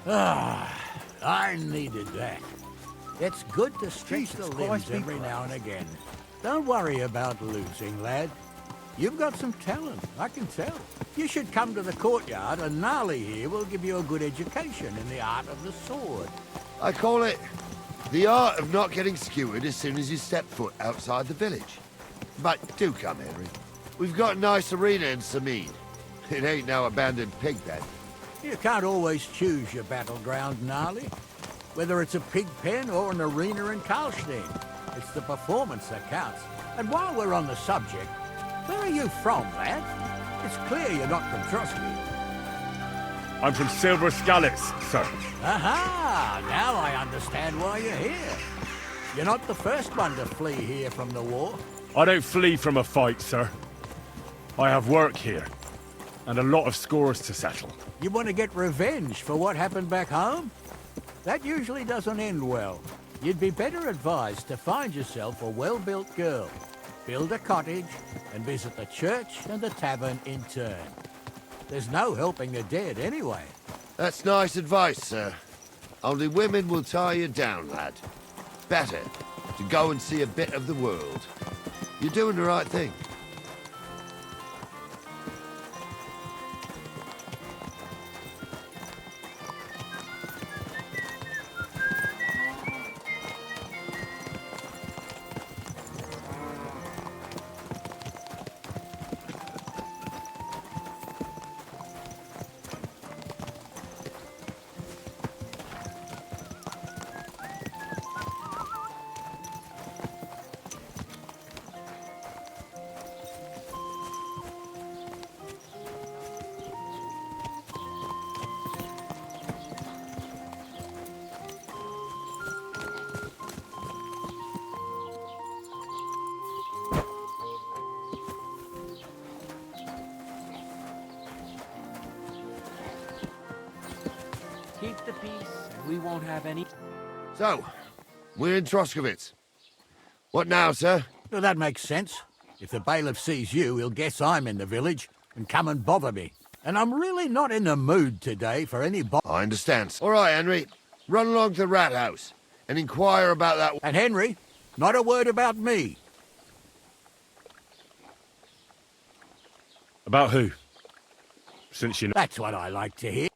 I needed that. It's good to stretch the limbs every now and again. Don't worry about losing, lad. You've got some talent, I can tell. You should come to the courtyard and Gnarly here will give you a good education in the art of the sword. I call it the art of not getting skewered as soon as you step foot outside the village. But do come, Henry. We've got a nice arena in Sameen. It ain't no abandoned pig pen. You can't always choose your battleground, Gnarly. Whether it's a pig pen or an arena in Karlstein, it's the performance that counts. And while we're on the subject, where are you from, lad? It's clear you're not from Trosky. I'm from Silver Scallops, sir. Aha! Now I understand why you're here. You're not the first one to flee here from the war. I don't flee from a fight, sir. I have work here, and a lot of scores to settle. You want to get revenge for what happened back home? That usually doesn't end well. You'd be better advised to find yourself a well-built girl, build a cottage, and visit the church and the tavern in turn. There's no helping the dead anyway. That's nice advice, sir. Only women will tie you down, lad. Better to go and see a bit of the world. You're doing the right thing. Keep the peace, and we won't have any... So, we're in Troskovitz. What now, sir? Well, that makes sense. If the bailiff sees you, he'll guess I'm in the village and come and bother me. And I'm really not in the mood today for any I understand. All right, Henry. Run along to the rat house and inquire about that... And Henry, not a word about me. About who? Since you know... That's what I like to hear.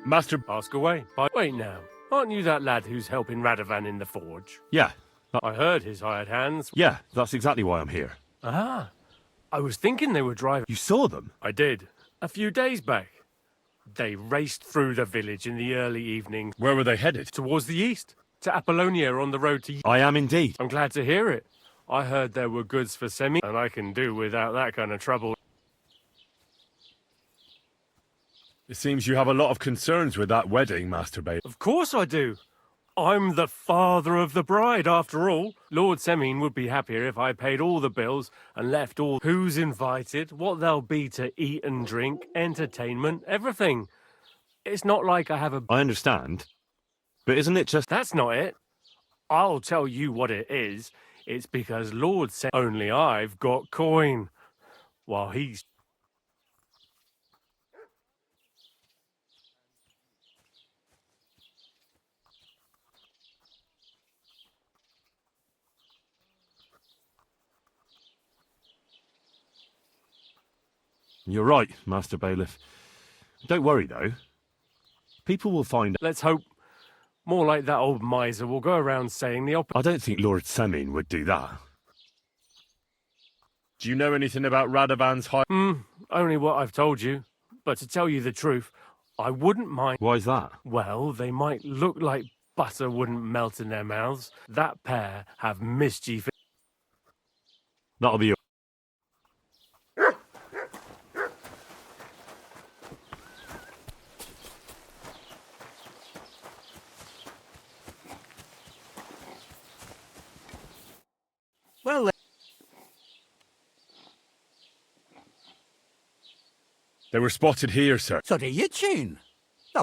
Master... Ask away. Wait now. Aren't you that lad who's helping Radovan in the forge? Yeah. I heard his hired hands. Yeah, that's exactly why I'm here. Ah. I was thinking they were driving... You saw them? I did. A few days back. They raced through the village in the early evening. Where were they headed? Towards the east. To Apollonia on the road to... I am indeed. I'm glad to hear it. I heard there were goods for Semi, and I can do without that kind of trouble. It seems you have a lot of concerns with that wedding, Master Bailiff. Of course I do. I'm the father of the bride, after all. Lord Semine would be happier if I paid all the bills and left all who's invited, what there'll be to eat and drink, entertainment, everything. It's not like I have a... I understand. But isn't it just... That's not it. I'll tell you what it is. It's because Lord said only I've got coin, while he's... You're right, Master Bailiff. Don't worry, though. People will find... Let's hope. More like that old miser will go around saying the opposite. I don't think Lord Semine would do that. Do you know anything about Radovan's high... Only what I've told you. But to tell you the truth, I wouldn't mind... Why's that? Well, they might look like butter wouldn't melt in their mouths. That pair have mischief... That'll be... Well, They were spotted here, sir. So the Yichin,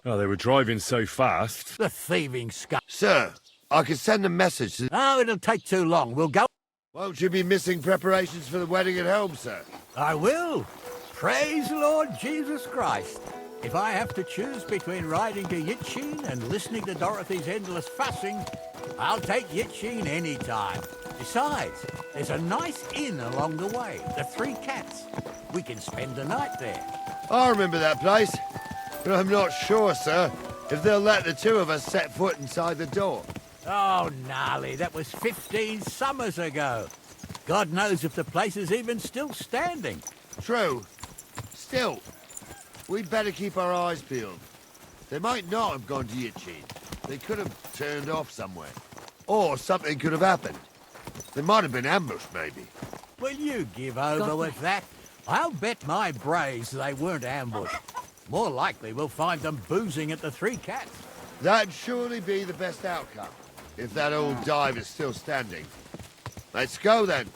Oh, they were driving so fast. the thieving scum. Sir, I can send a message to... Oh, it'll take too long. We'll go. Won't you be missing preparations for the wedding at home, sir? I will. Praise Lord Jesus Christ. If I have to choose between riding to Yichin and listening to Dorothy's endless fussing, I'll take Yichin any time. Besides, there's a nice inn along the way, the Three Cats. We can spend the night there. I remember that place, but I'm not sure, sir, if they'll let the two of us set foot inside the door. Oh, gnarly, that was 15 summers ago. God knows if the place is even still standing. True. Still, we'd better keep our eyes peeled. They might not have gone to Yichin. They could have turned off somewhere. Or something could have happened. They might have been ambushed, maybe. Will you give over with that? I'll bet my brains they weren't ambushed. More likely we'll find them boozing at the Three Cats. That'd surely be the best outcome, if that old dive is still standing. Let's go, then.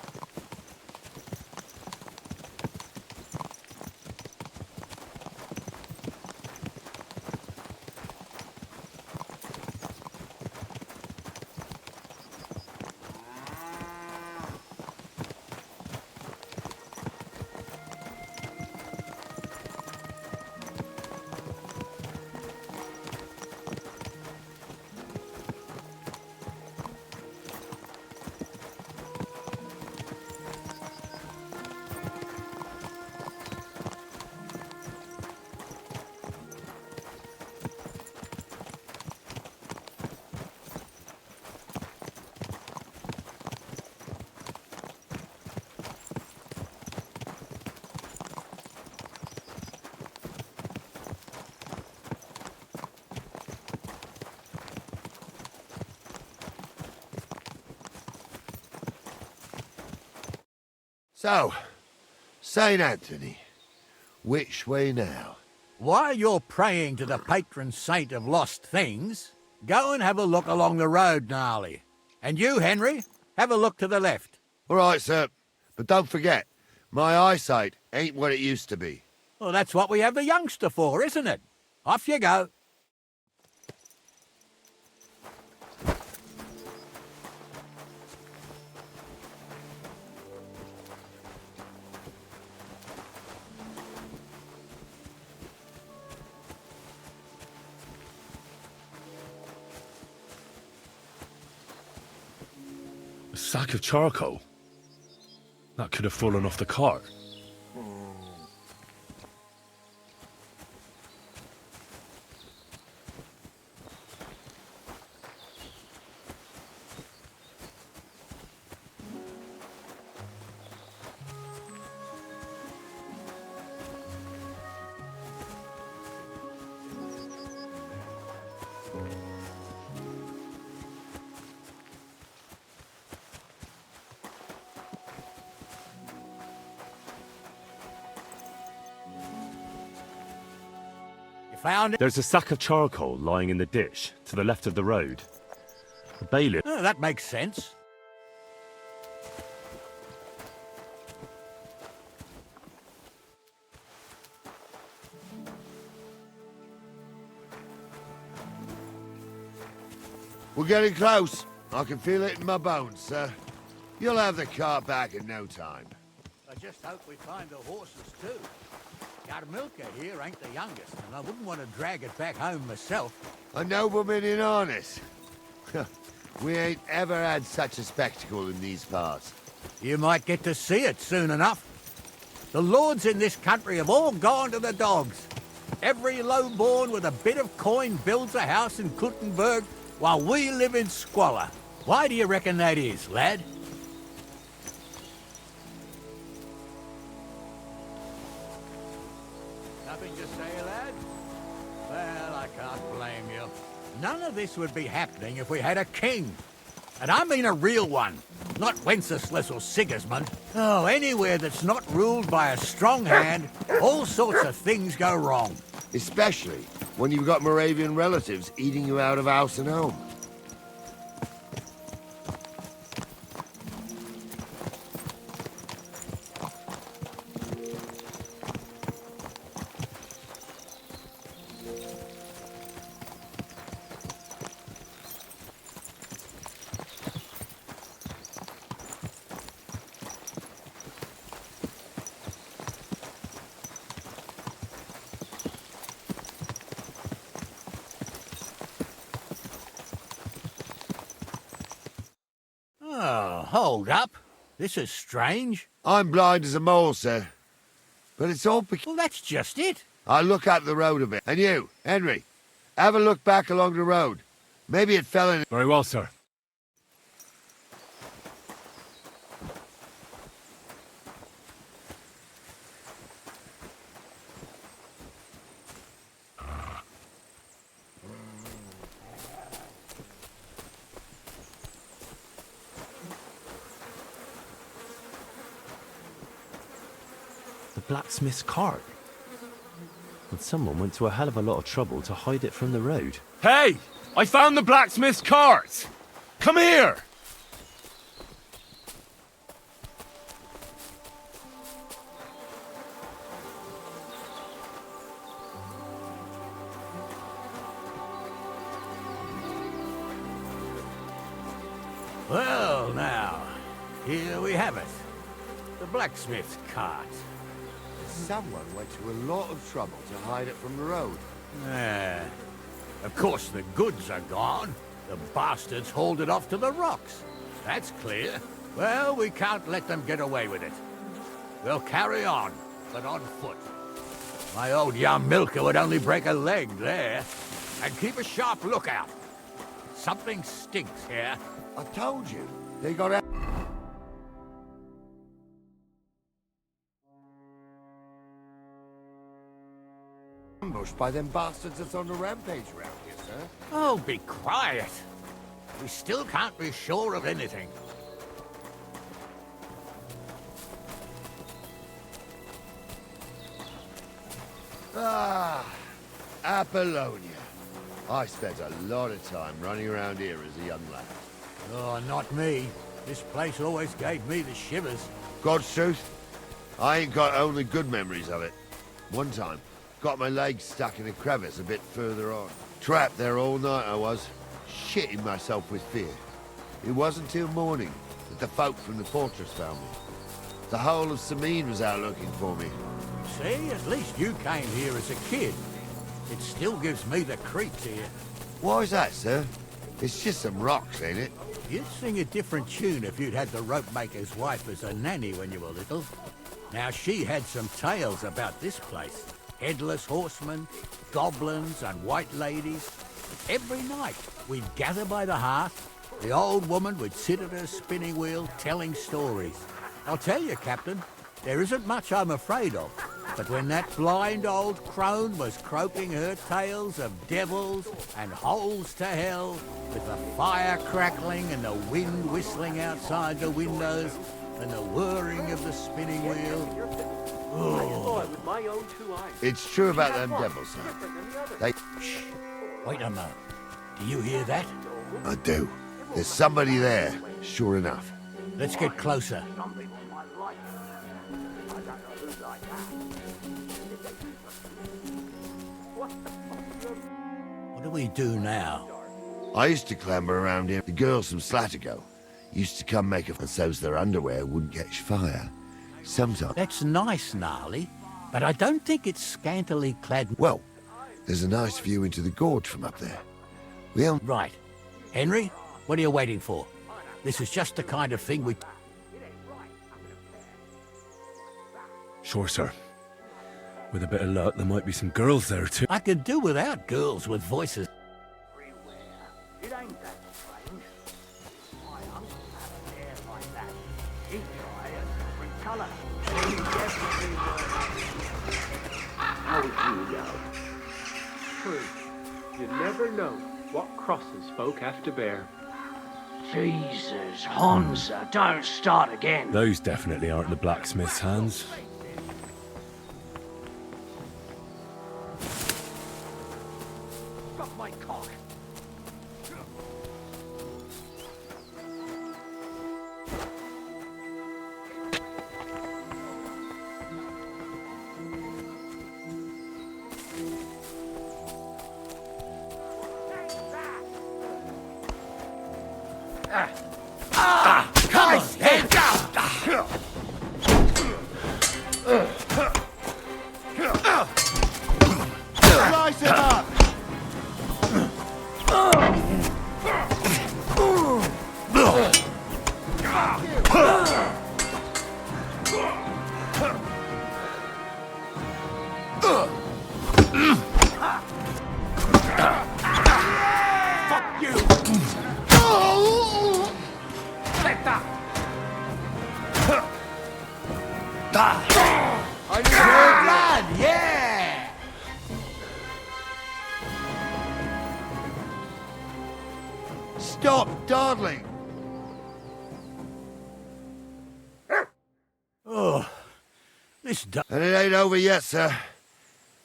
So, St. Anthony, which way now? While you're praying to the patron saint of lost things, go and have a look along the road, Gnarly. And you, Henry, have a look to the left. All right, sir. But don't forget, my eyesight ain't what it used to be. Well, that's what we have the youngster for, isn't it? Off you go. A sack of charcoal? That could have fallen off the cart. Found it? There's a sack of charcoal lying in the ditch to the left of the road. The bailiff... Oh, that makes sense. We're getting close. I can feel it in my bones, sir. You'll have the cart back in no time. I just hope we find the horses, too. Carmilka here ain't the youngest, and I wouldn't want to drag it back home myself. A nobleman in harness. We ain't ever had such a spectacle in these parts. You might get to see it soon enough. The lords in this country have all gone to the dogs. Every lowborn with a bit of coin builds a house in Kuttenberg, while we live in squalor. Why do you reckon that is, lad? Nothing to say, lad? Well, I can't blame you. None of this would be happening if we had a king. And I mean a real one, not Wenceslas or Sigismund. Oh, anywhere that's not ruled by a strong hand, all sorts of things go wrong. Especially when you've got Moravian relatives eating you out of house and home. hold up. This is strange. I'm blind as a mole, sir. But it's all because Well, that's just it. I look up the road a bit. And you, Henry, have a look back along the road. Maybe it fell in... Very well, sir. The blacksmith's cart. And someone went to a hell of a lot of trouble to hide it from the road. Hey! I found the blacksmith's cart! Come here! Well, now, here we have it. The blacksmith's cart. Someone went to a lot of trouble to hide it from the road. Ah, of course, the goods are gone. The bastards hauled it off to the rocks. That's clear. Well, we can't let them get away with it. We'll carry on, but on foot. My old young milker would only break a leg there. And keep a sharp lookout. Something stinks here. I told you. They got out. Ambushed by them bastards that's on the rampage around here, sir. Oh, be quiet. We still can't be sure of anything. Ah, Apollonia. I spent a lot of time running around here as a young lad. Oh, not me. This place always gave me the shivers. God's truth, I ain't got only good memories of it. One time, got my leg stuck in a crevice a bit further on. Trapped there all night I was, shitting myself with fear. It wasn't till morning that the folk from the fortress found me. The whole of Sameen was out looking for me. See, at least you came here as a kid. It still gives me the creeps here. Why's that, sir? It's just some rocks, ain't it? You'd sing a different tune if you'd had the rope maker's wife as a nanny when you were little. Now, she had some tales about this place. Headless horsemen, goblins and white ladies. Every night, we'd gather by the hearth. The old woman would sit at her spinning wheel telling stories. I'll tell you, Captain, there isn't much I'm afraid of. But when that blind old crone was croaking her tales of devils and holes to hell, with the fire crackling and the wind whistling outside the windows and the whirring of the spinning wheel... Oh. It's true about them devils, sir. They... Shh. Wait a moment. Do you hear that? I do. There's somebody there, sure enough. Let's get closer. What do we do now? I used to clamber around here. The girls from Slatigo used to come make a... so's their underwear wouldn't catch fire. Sometimes... That's nice, Gnarly, but I don't think it's scantily clad... Well, there's a nice view into the gorge from up there. We don't... Right. Henry, what are you waiting for? This is just the kind of thing we... Sure, sir. With a bit of luck, there might be some girls there too. I could do without girls with voices. It ain't that strange. My uncle had a hair like that. Each eye a different colour. He definitely was. How would you know? True. You never know what crosses folk have to bear. Jesus, Honza, don't start again. Those definitely aren't the blacksmith's hands. Got my cock. I True know. blood, yeah! Stop dawdling. Oh, this And it ain't over yet, sir.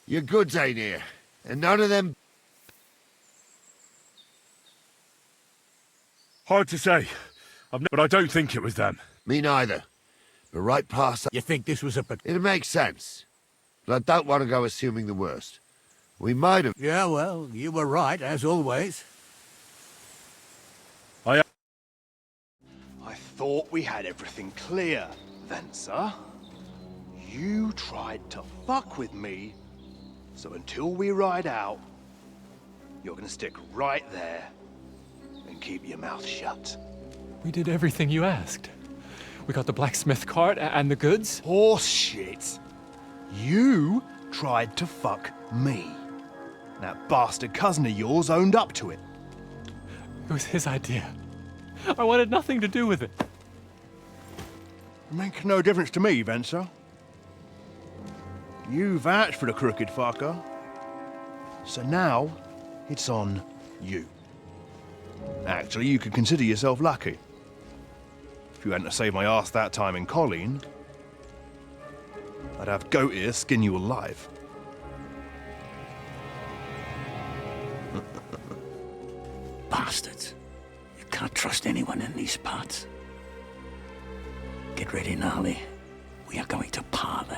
Your goods ain't here. And none of them... Hard to say. But I don't think it was them. Me neither. But right past... You think this was a... It makes sense. But I don't want to go assuming the worst. We might have... Yeah, well, you were right, as always. I thought we had everything clear, Venser. You tried to fuck with me, so until we ride out, you're gonna stick right there and keep your mouth shut. We did everything you asked. We got the blacksmith cart and the goods. Horse shit. You tried to fuck me. That bastard cousin of yours owned up to it. It was his idea. I wanted nothing to do with it. Make no difference to me, Venser. You vouched for the crooked fucker. So now, it's on you. Actually, you could consider yourself lucky. If you hadn't saved my ass that time in Colleen, I'd have goat ear skin you alive. Bastards. You can't trust anyone in these parts. Get ready, Gnarly. We are going to parley.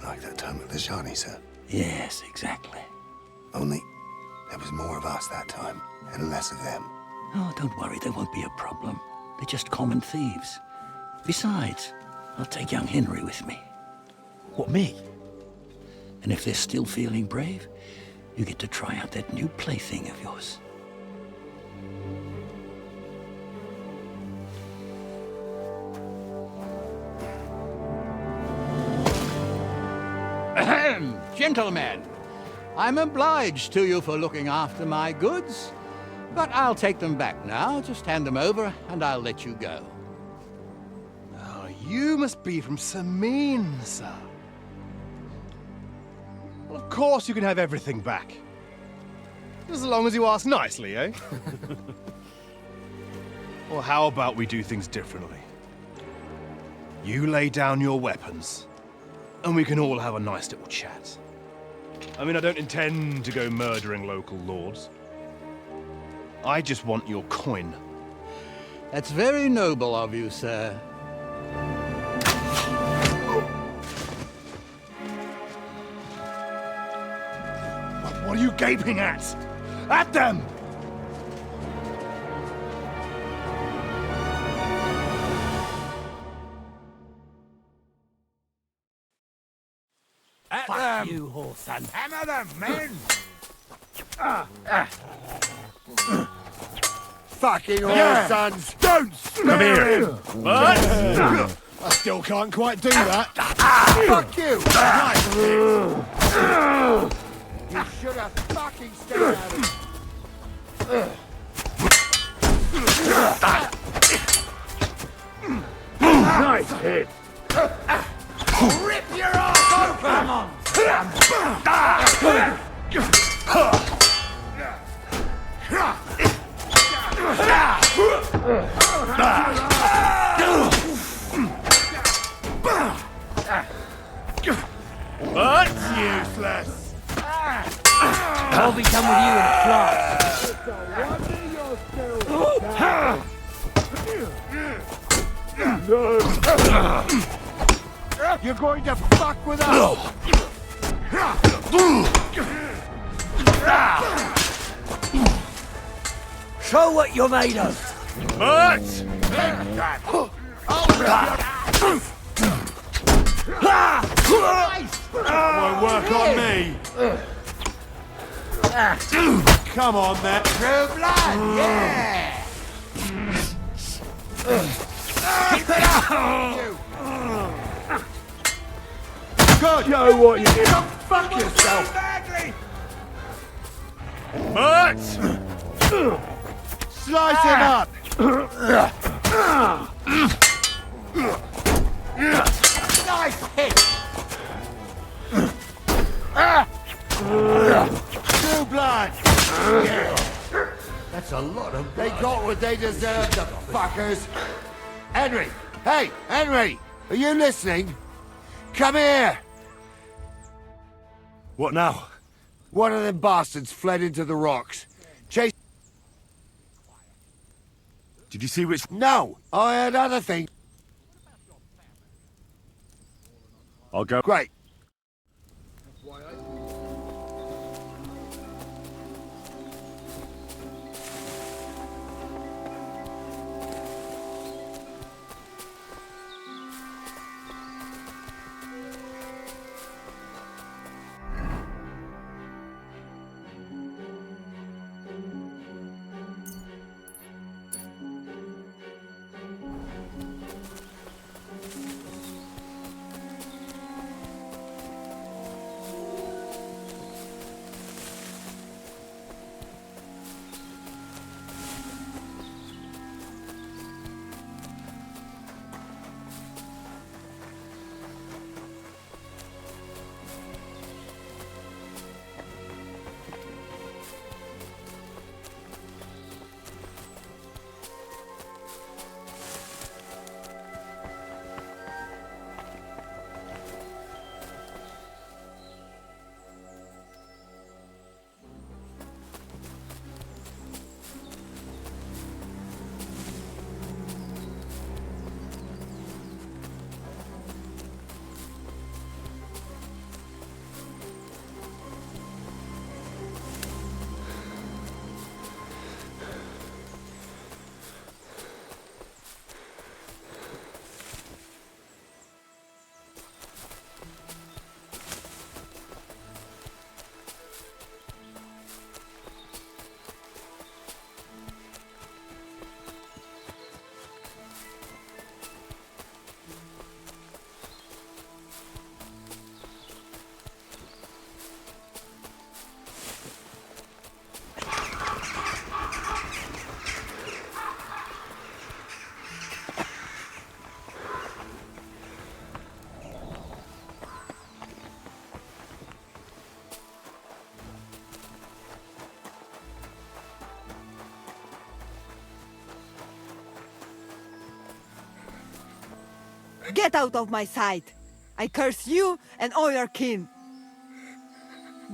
Like that time with the Johnny, sir. Yes, exactly. Only there was more of us that time, and less of them. Oh, don't worry, there won't be a problem. They're just common thieves. Besides, I'll take young Henry with me. What, me? And if they're still feeling brave, you get to try out that new plaything of yours. Ahem, gentlemen, I'm obliged to you for looking after my goods, but I'll take them back now. Just hand them over and I'll let you go. Oh, you must be from Samin, sir. Well, of course you can have everything back. As long as you ask nicely, eh? Well, how about we do things differently? You lay down your weapons, and we can all have a nice little chat. I mean, I don't intend to go murdering local lords. I just want your coin. That's very noble of you, sir. What are you gaping at? At them! Fuck you, whoreson. Hammer them, men! Fucking horse sons! Don't Come here. What? I still can't quite do that. Fuck you! You should have fucking stayed out of it. Nice hit. Rip your ass open! Come on! That's useless. I'll be done with you in a flash. You're going to fuck with us! Show what you're made of! But won't work on me. Come on, then. True blood, yeah! Keep it up! Good. Show what you did. Fuck yourself! Badly! But Slice him up! Nice hit! That's a lot of blood. They got what they deserved, the fuckers. Henry! Hey, Henry! Are you listening? Come here! What now? One of them bastards fled into the rocks. Chase... Did you see which... No! I had other things. I'll go... Great. Get out of my sight! I curse you and all your kin!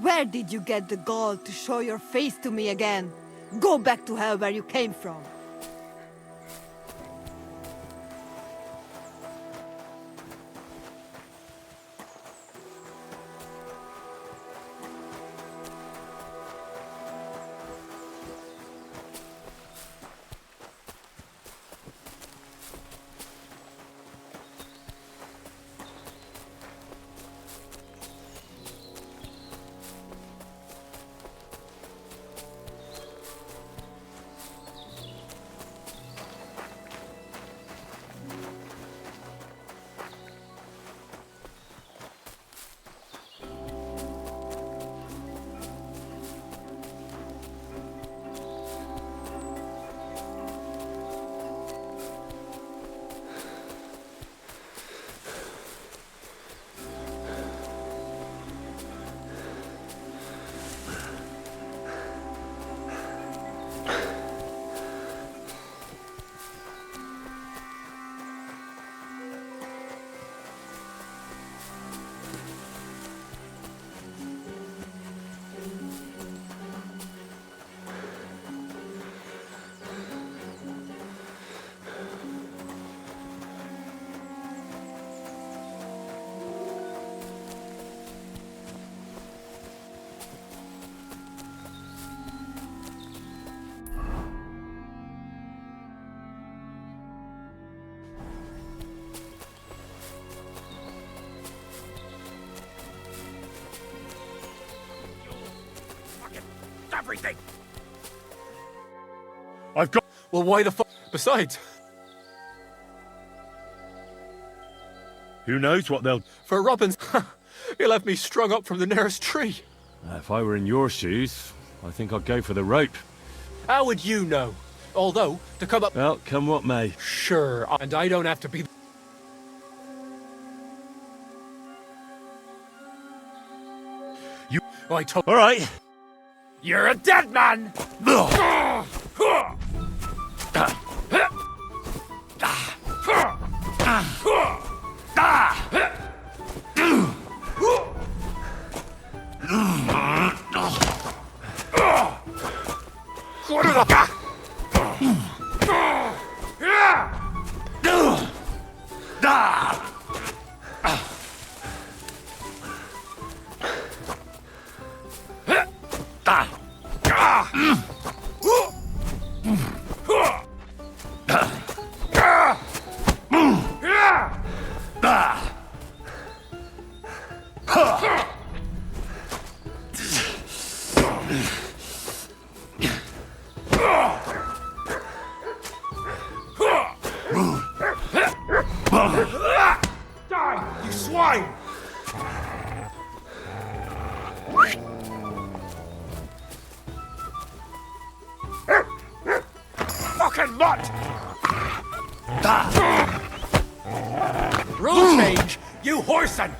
Where did you get the gall to show your face to me again? Go back to hell where you came from! Everything! I've got... Well, why the fuck? Besides, Who knows what they'll... for Robbins, you'll have me strung up from the nearest tree. If I were in your shoes, I think I'd go for the rope. How would you know? Although, to come up... Well, come what may. Sure, and I don't have to be... You... I told... All right. You're a dead man! Die, you swine! Fucking mutt! Rule change, you whoreson!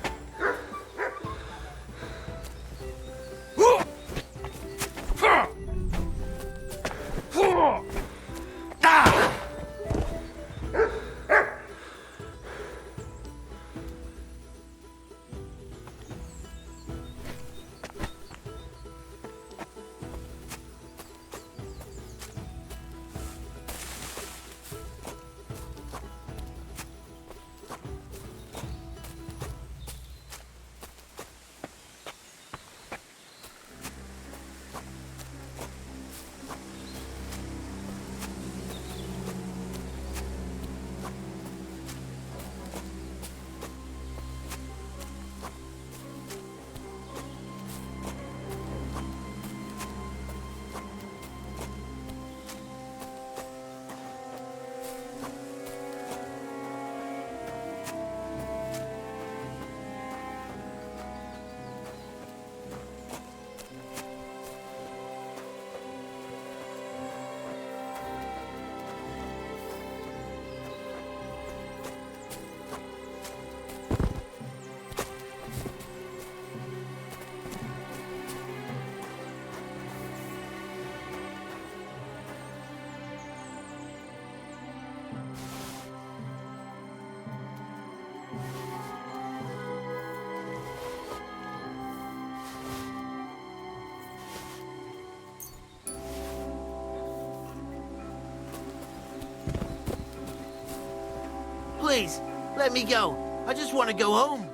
Please, let me go. I just want to go home.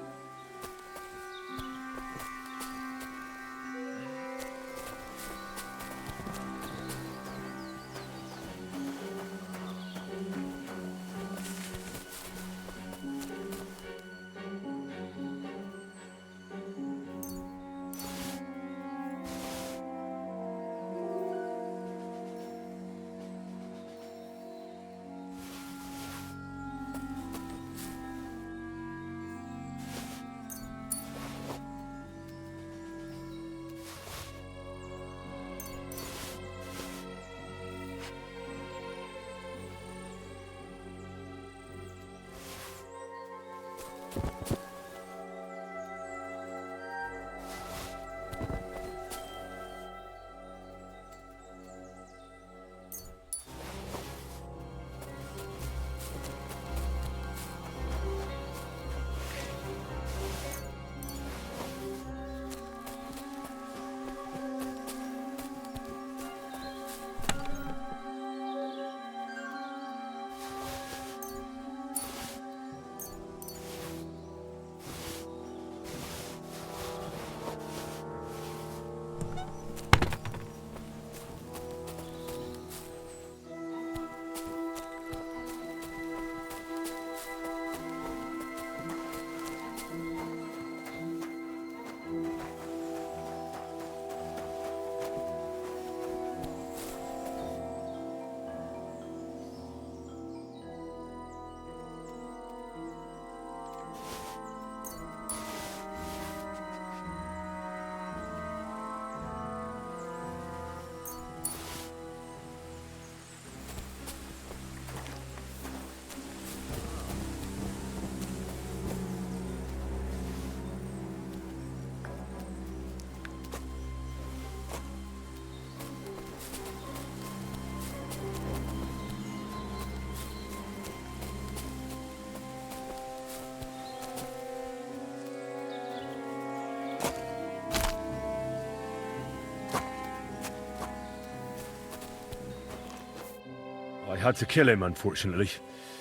I had to kill him, unfortunately.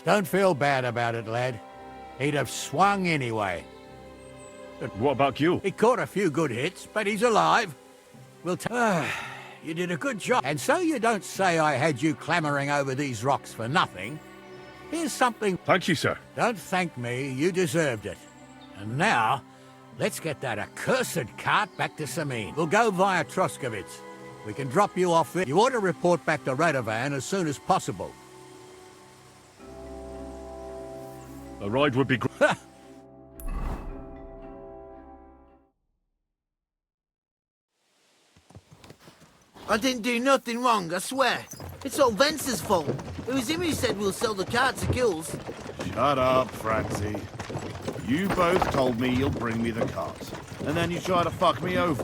Don't feel bad about it, lad. He'd have swung anyway. What about Gil? He caught a few good hits, but he's alive. We'll You did a good job. And so you don't say I had you clambering over these rocks for nothing. Here's something... Thank you, sir. Don't thank me, you deserved it. And now, let's get that accursed cart back to Samin. We'll go via Troskovitz. We can drop you off there. You ought to report back to Radovan as soon as possible. A ride would be great. I didn't do nothing wrong, I swear. It's all Vence's fault. It was him who said we'll sell the car to Gills. Shut up, Francie. You both told me you'll bring me the cart, and then you try to fuck me over.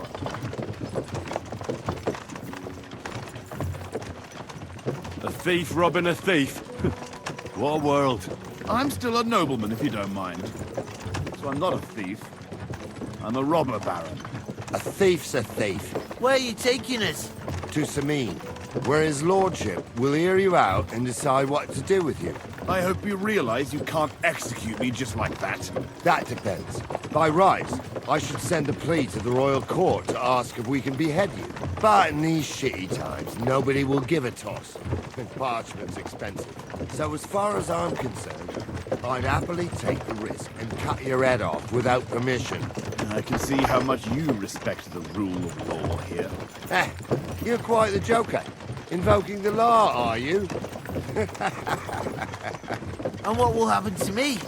A thief robbing a thief. What a world. I'm still a nobleman, if you don't mind. So I'm not a thief. I'm a robber baron. A thief's a thief. Where are you taking us? To Samin, where his lordship will hear you out and decide what to do with you. I hope you realize you can't execute me just like that. That depends. By rights, I should send a plea to the royal court to ask if we can behead you. But in these shitty times, nobody will give a toss. And parchment's expensive. So as far as I'm concerned, I'd happily take the risk and cut your head off without permission. I can see how much you respect the rule of law here. Eh, you're quite the joker. Invoking the law, are you? And what will happen to me?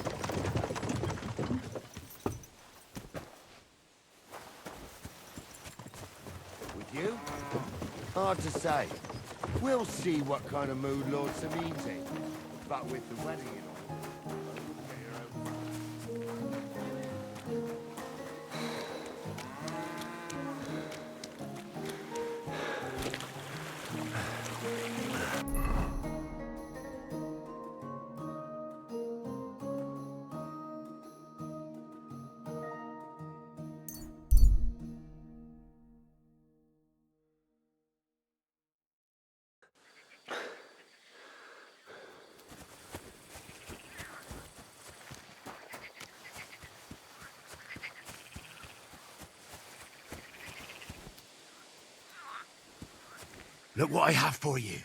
With you? Hard to say. We'll see what kind of mood Lord Samin's in. But with the wedding and all... Look what I have for you.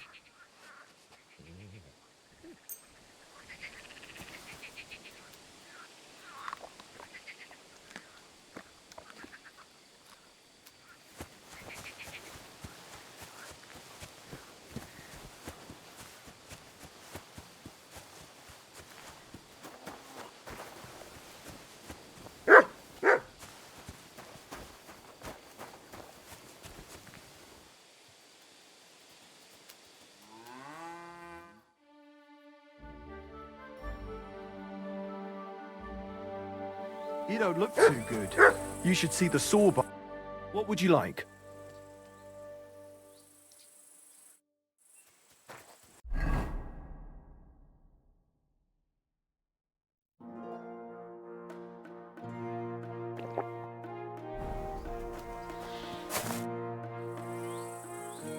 You don't look too good. You should see the sawbar. What would you like?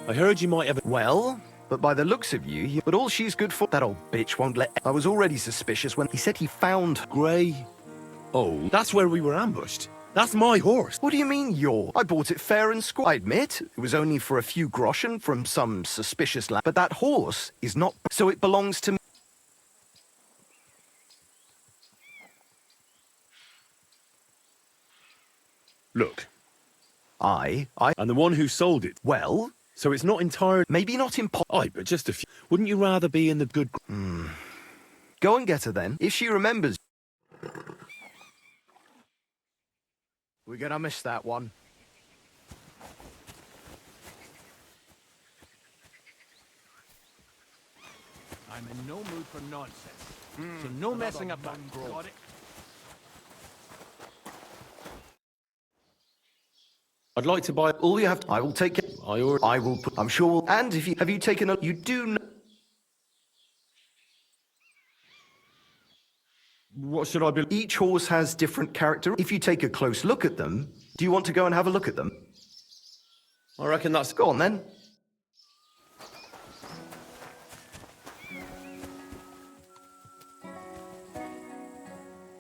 I heard you might have... Well, but by the looks of you, but all she's good for... That old bitch won't let... I was already suspicious when he said he found... Grey. Oh, that's where we were ambushed. That's my horse. What do you mean, your? I bought it fair and square. I admit, it was only for a few groschen from some suspicious lad. But that horse is not... So it belongs to me. Look. And the one who sold it. Well... So it's not entirely... Maybe not impossible. Aye, but just a few. Wouldn't you rather be in the good... Go and get her then, if she remembers. We're gonna miss that one. I'm in no mood for nonsense. So no messing about. Got it? I'd like to buy... All you have to... I will take it. I will put... I'm sure we'll... And if you... Have you taken a... You do know... What should I be... Each horse has different character. If you take a close look at them, do you want to go and have a look at them? I reckon that's... Go on, then.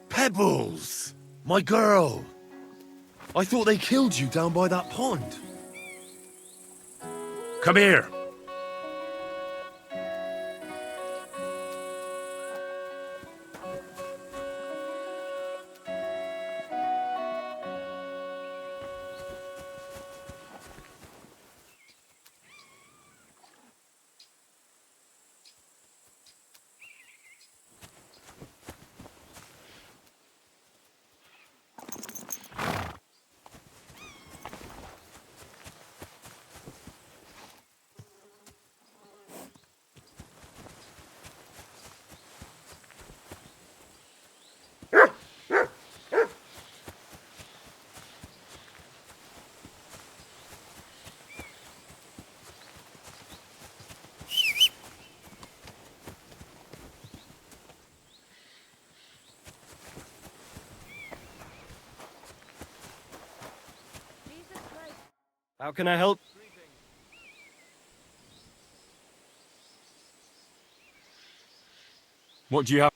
Pebbles! My girl! I thought they killed you down by that pond. Come here. How can I help? What do you have?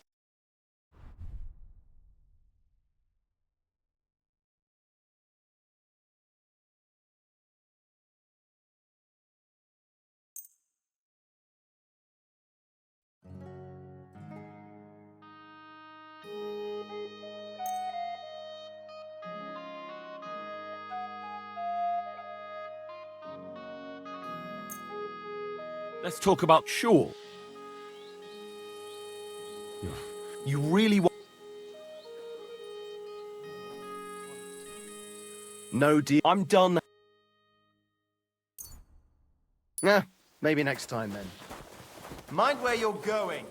Let's talk about sure. You really want... No, dear. I'm done. Yeah, maybe next time then. Mind where you're going.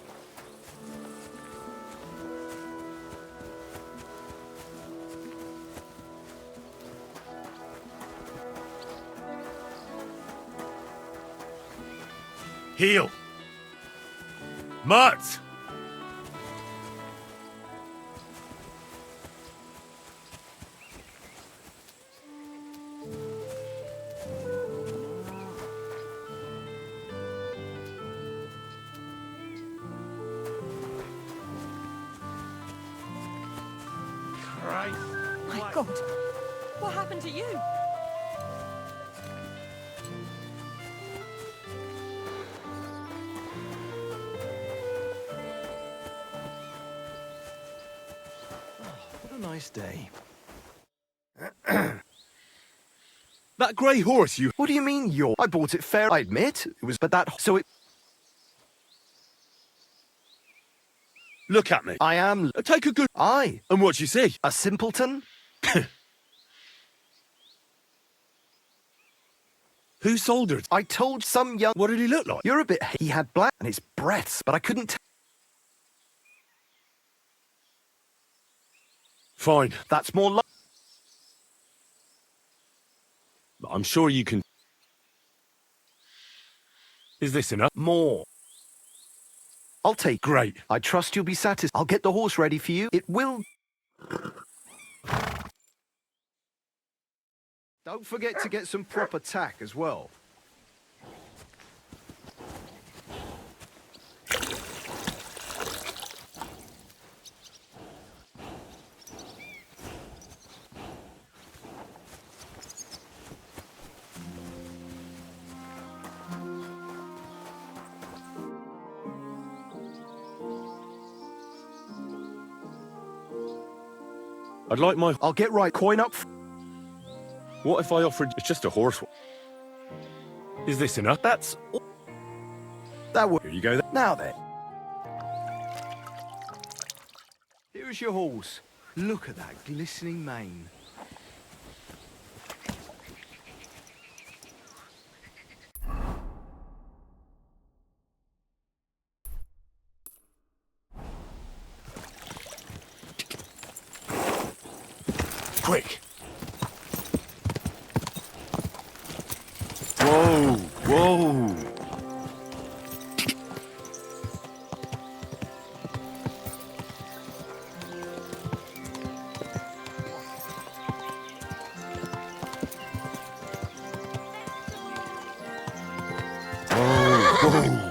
Heel. Mutt. My God, what happened to you? What a nice day. That grey horse you... What do you mean you're... I bought it fair, I admit. It was... But that... So it... Look at me. I am... Take a good... Aye. And what you see? A simpleton? Who soldered? I told some young... What did he look like? You're a bit... He had black and his breaths, but I couldn't... Fine. That's more like... I'm sure you can... Is this enough? More. I'll take... Great. I trust you'll be satisfied. I'll get the horse ready for you. It will... Don't forget to get some proper tack as well. I'd like my... I'll get right. Coin up. What if I offered... It's just a horse. Is this enough? That's... That would... Here you go then. Now then. Here's your horse. Look at that glistening mane. Quick. Whoa, whoa. Whoa.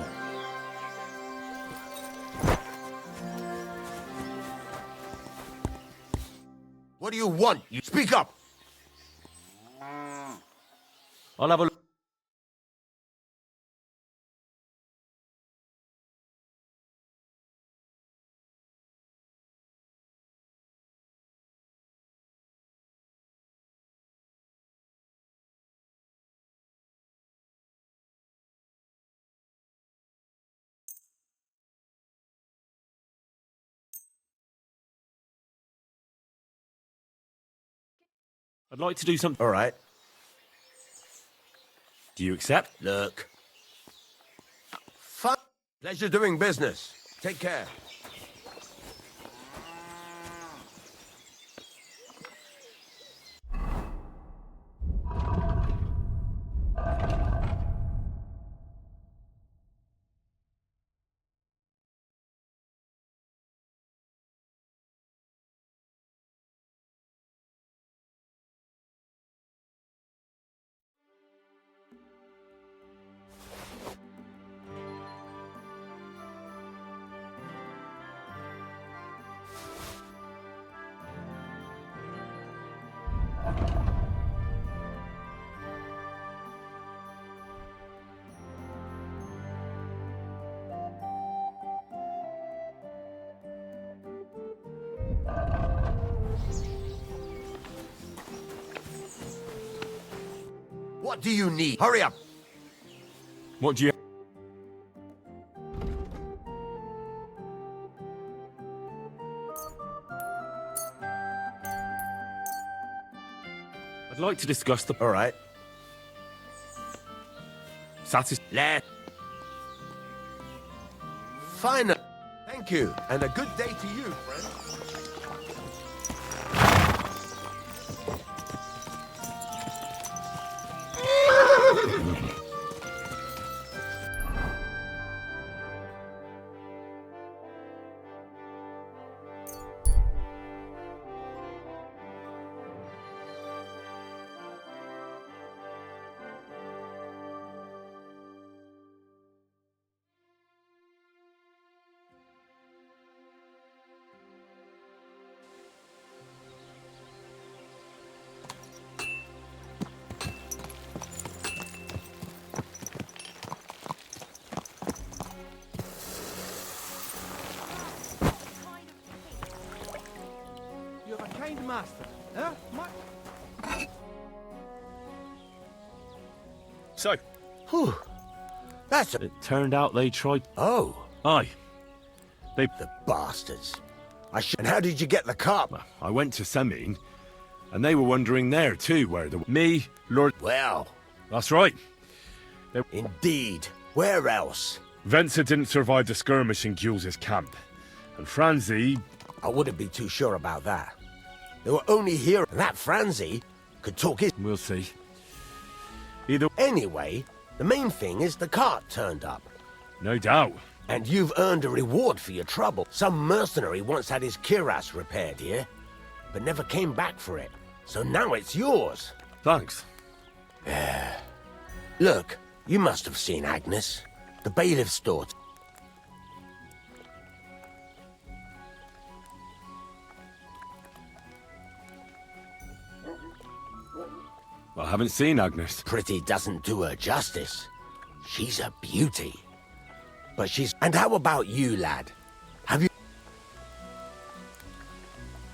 What do you want? You speak up! I'll have a look. I'd like to do something. All right. Do you accept? Look. Fun. Pleasure doing business. Take care. What do you need? Hurry up! What do you... I'd like to discuss the... All right. Let... Fine. Thank you, and a good day to you, friend. You're a kind master, huh? So, Whew. That's a... it turned out they tried... Oh, Aye. They... the bastards. And how did you get the cart? I went to Semin, and they were wondering there too where the... Me, Lord... Well, That's right. indeed. Where else? Venser didn't survive the skirmish in Gules's camp. And Franzi... I wouldn't be too sure about that. They were only here, and that Franzi could talk his... We'll see. Either... Anyway, the main thing is the cart turned up. No doubt. And you've earned a reward for your trouble. Some mercenary once had his cuirass repaired here, but never came back for it. So now it's yours. Thanks. Look, you must have seen Agnes, the bailiff's daughter. I haven't seen Agnes. Pretty doesn't do her justice. She's a beauty. But she's... And how about you, lad? Have you...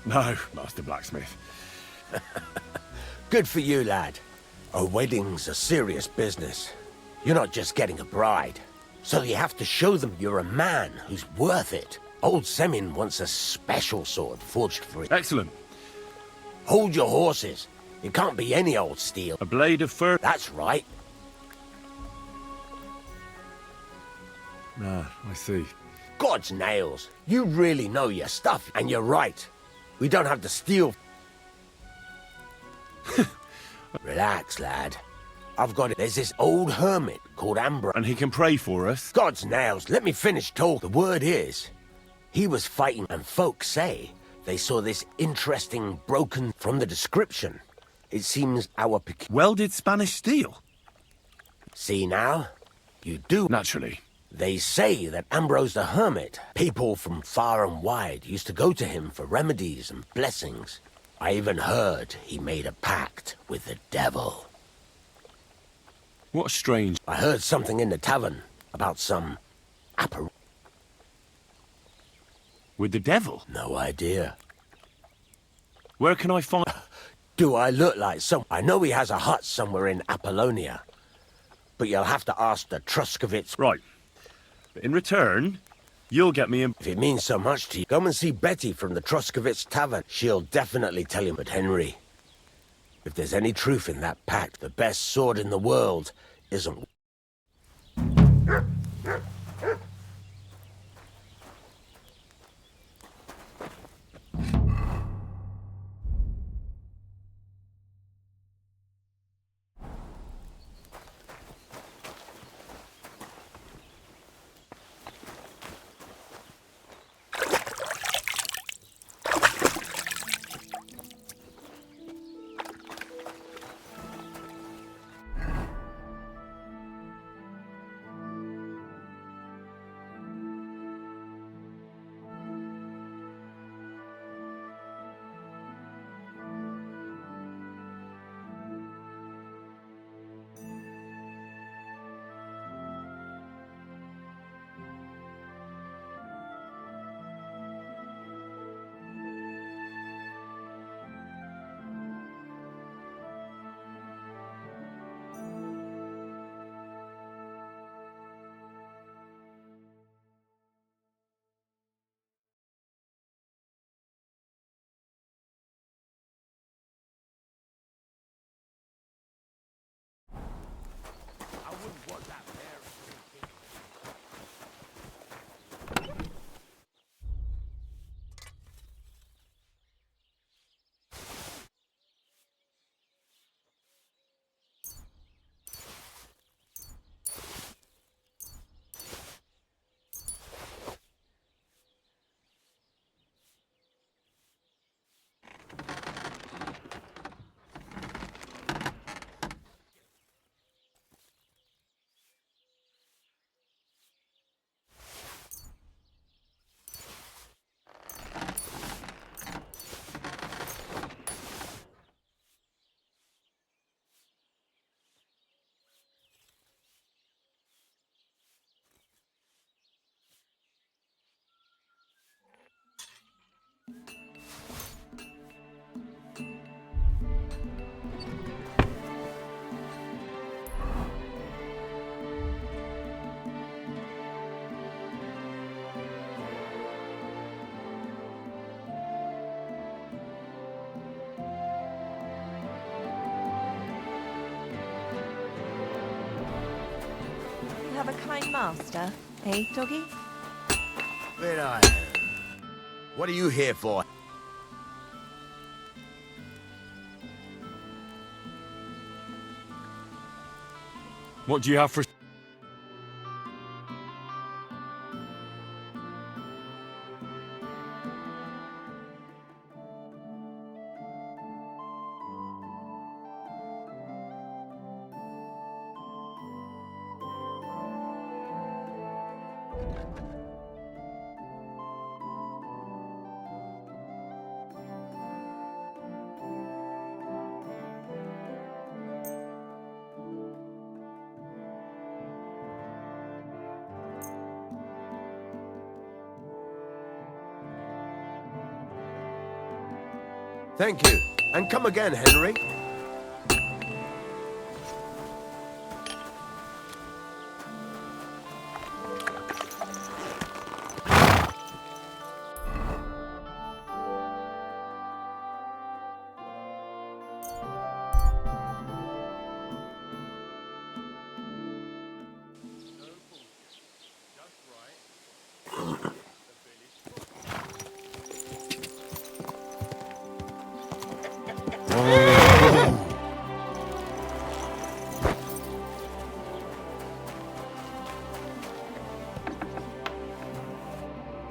No, Master Blacksmith. Good for you, lad. A wedding's a serious business. You're not just getting a bride. So you have to show them you're a man who's worth it. Old Semin wants a special sword forged for it. Excellent. Hold your horses. It can't be any old steel. A blade of fir... That's right. Ah, I see. God's nails. You really know your stuff. And you're right. We don't have to steal. Relax, lad. I've got it. There's this old hermit called Ambrose. And he can pray for us? God's nails. Let me finish talk. The word is, he was fighting, and folks say they saw this interesting broken... From the description, it seems our... Welded Spanish steel? See now? You do. Naturally. They say that Ambrose the Hermit, people from far and wide used to go to him for remedies and blessings. I even heard he made a pact with the devil. What strange... I heard something in the tavern about some... With the devil? No idea. Where can I find... Do I look like some... I know he has a hut somewhere in Apollonia. But you'll have to ask the Truscovitz... Right. But in return, you'll get me in... If it means so much to you, go and see Betty from the Truscovitz Tavern. She'll definitely tell you. But Henry, If there's any truth in that pact, the best sword in the world isn't... Have a kind master, eh, doggy? But what are you here for? What do you have for... Thank you. And come again, Henry.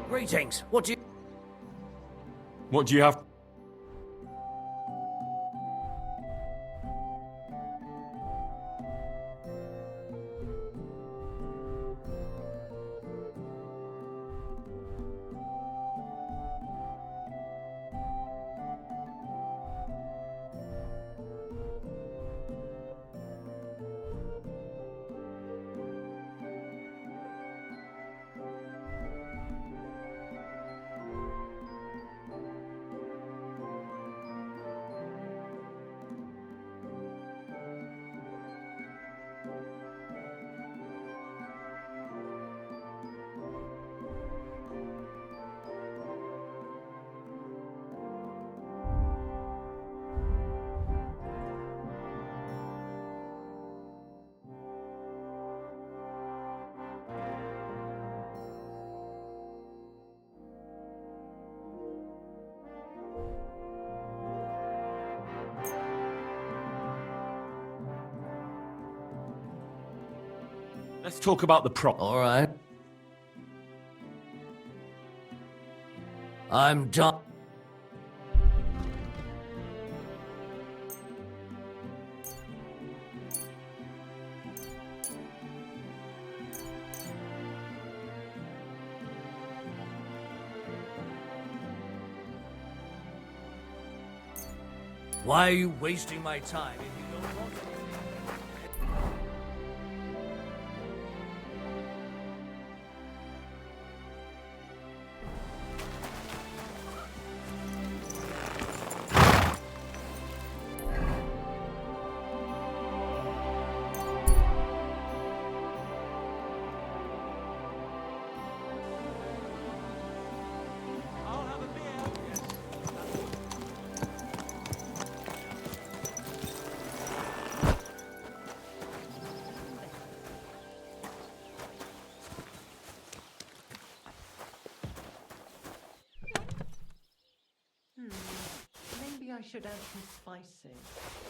Greetings. What do you have... Let's talk about the prop. All right. I'm done. Why are you wasting my time if you don't want to? Maybe I should add some spices.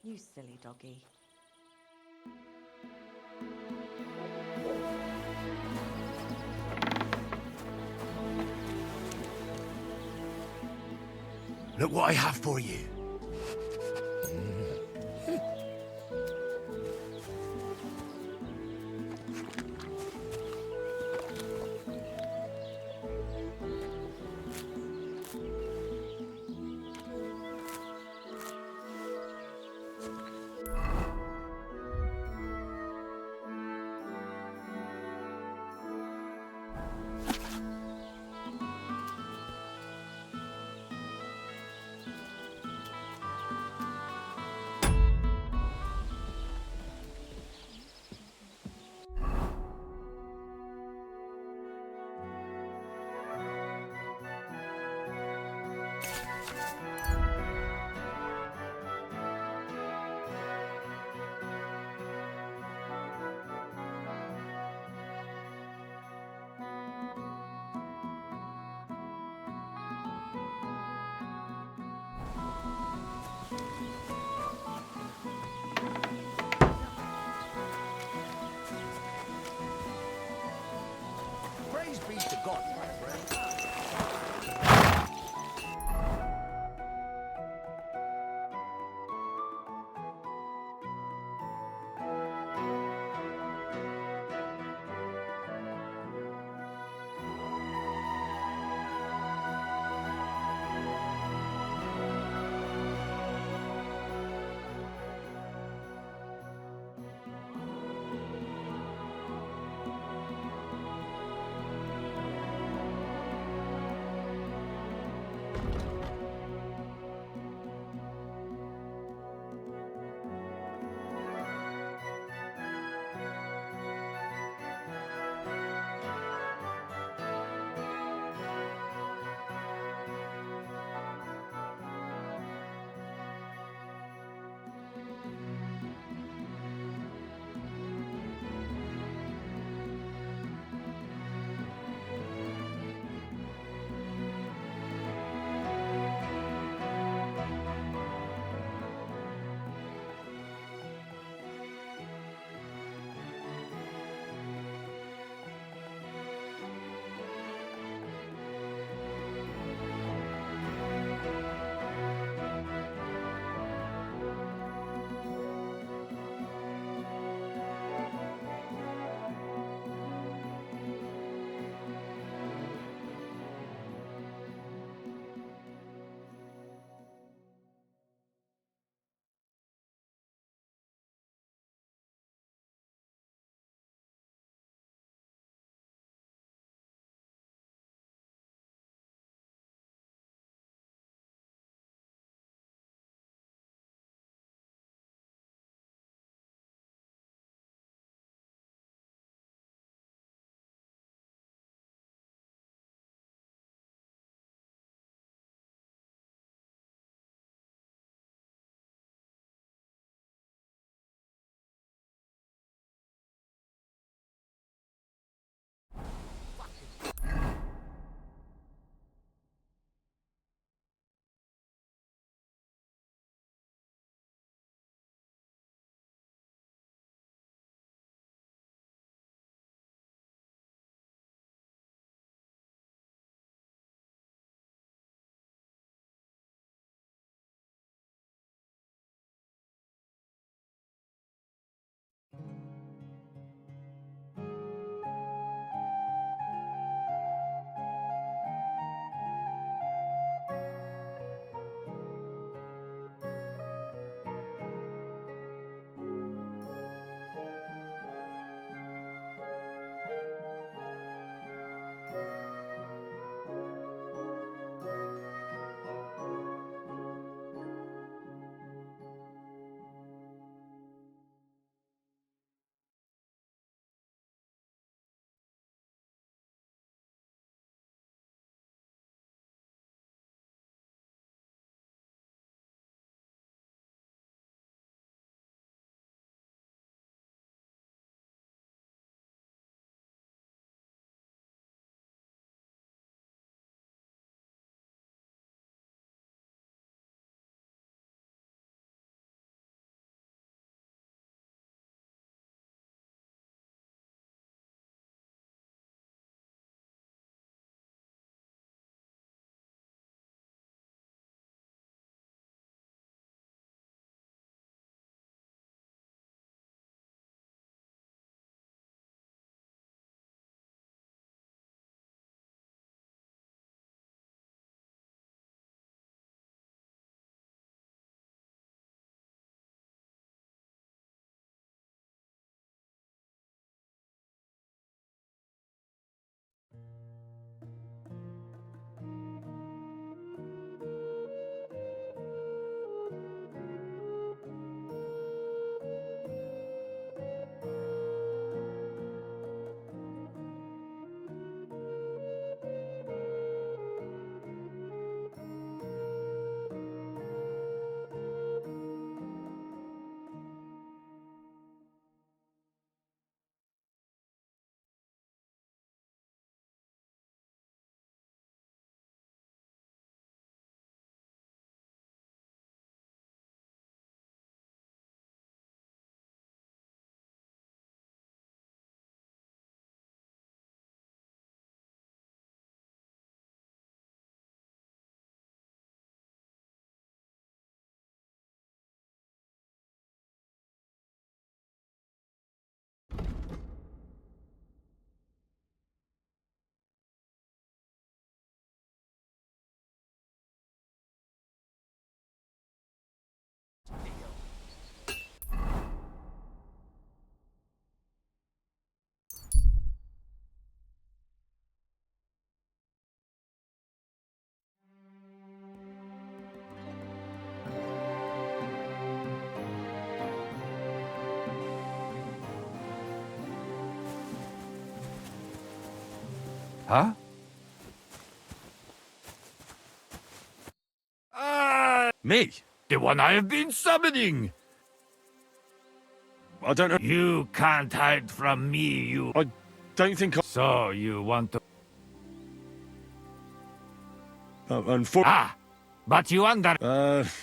You silly doggy. Look what I have for you. Huh? Me? The one I have been summoning! I don't know. You can't hide from me, you... I don't think I... So, you want to... But you under...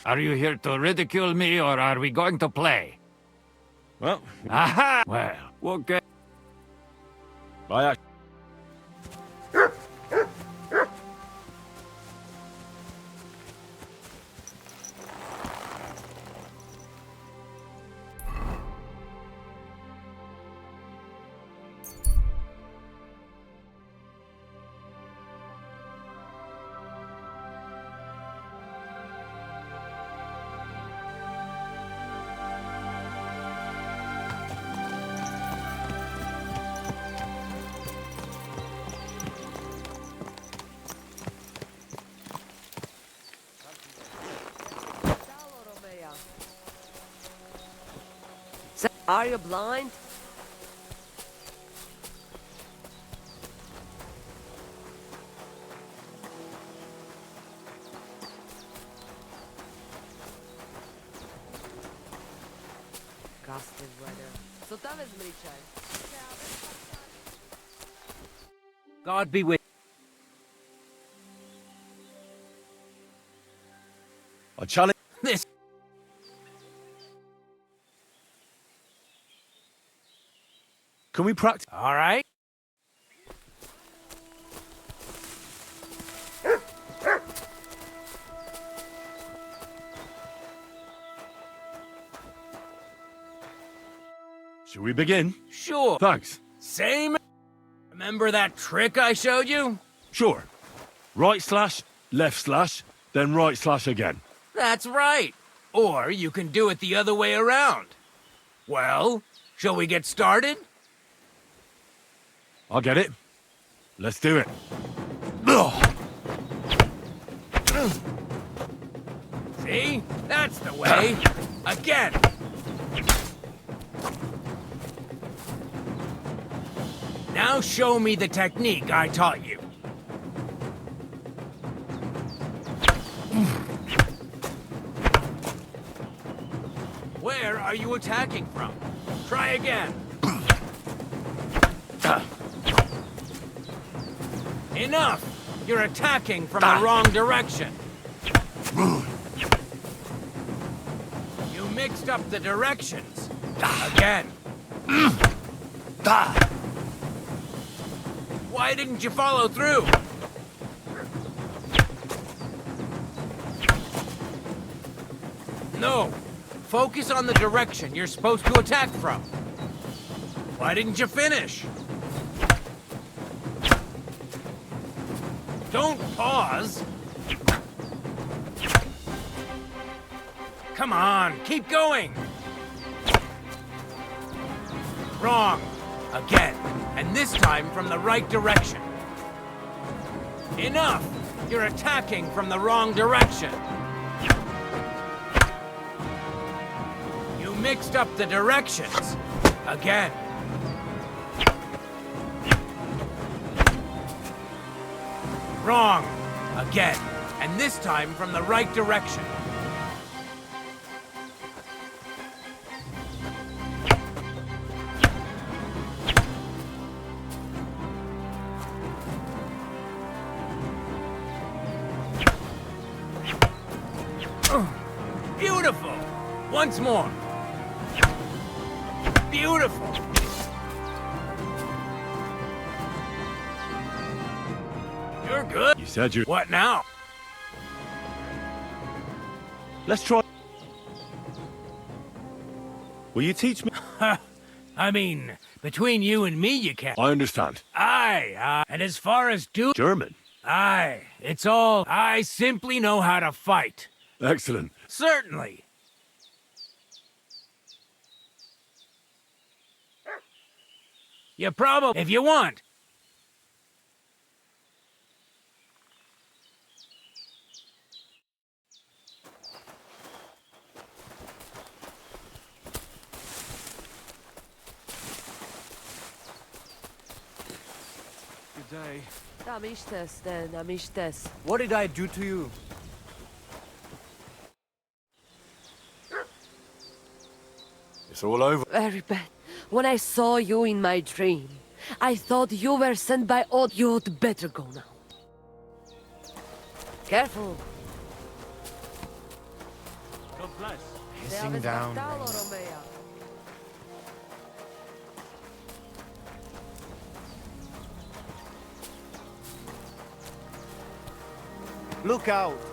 Are you here to ridicule me, or are we going to play? Well... Aha! Well, okay. I Are you blind? Gusted weather. Co tam jest, Mliczaj? God be with I challenge... this. Can we practice? All right. Shall we begin? Sure. Thanks. Same. Remember that trick I showed you? Sure. Right slash, left slash, then right slash again. That's right. Or you can do it the other way around. Well, shall we get started? I get it. Let's do it. See? That's the way. Again. Now show me the technique I taught you. Where are you attacking from? Try again. Enough! You're attacking from the wrong direction. You mixed up the directions. Again. Why didn't you follow through? No. Focus on the direction you're supposed to attack from. Why didn't you finish? Don't pause. Come on, keep going. Wrong. Again. And this time from the right direction. Enough! You're attacking from the wrong direction. You mixed up the directions. Again. Wrong. Again. And this time from the right direction. Beautiful. Once more. Beautiful. You're good. You said you... What now? Let's try... Will you teach me? I mean, between you and me, you can't. I understand. Aye, and as far as German? Aye, it's all... I simply know how to fight. Excellent. Certainly. You probably... If you want. Good day. Amistes then, amistes. What did I do to you? It's all over. Very bad. When I saw you in my dream, I thought you were sent by Odd. You'd better go now. Careful. God bless. Hissing down. Look out!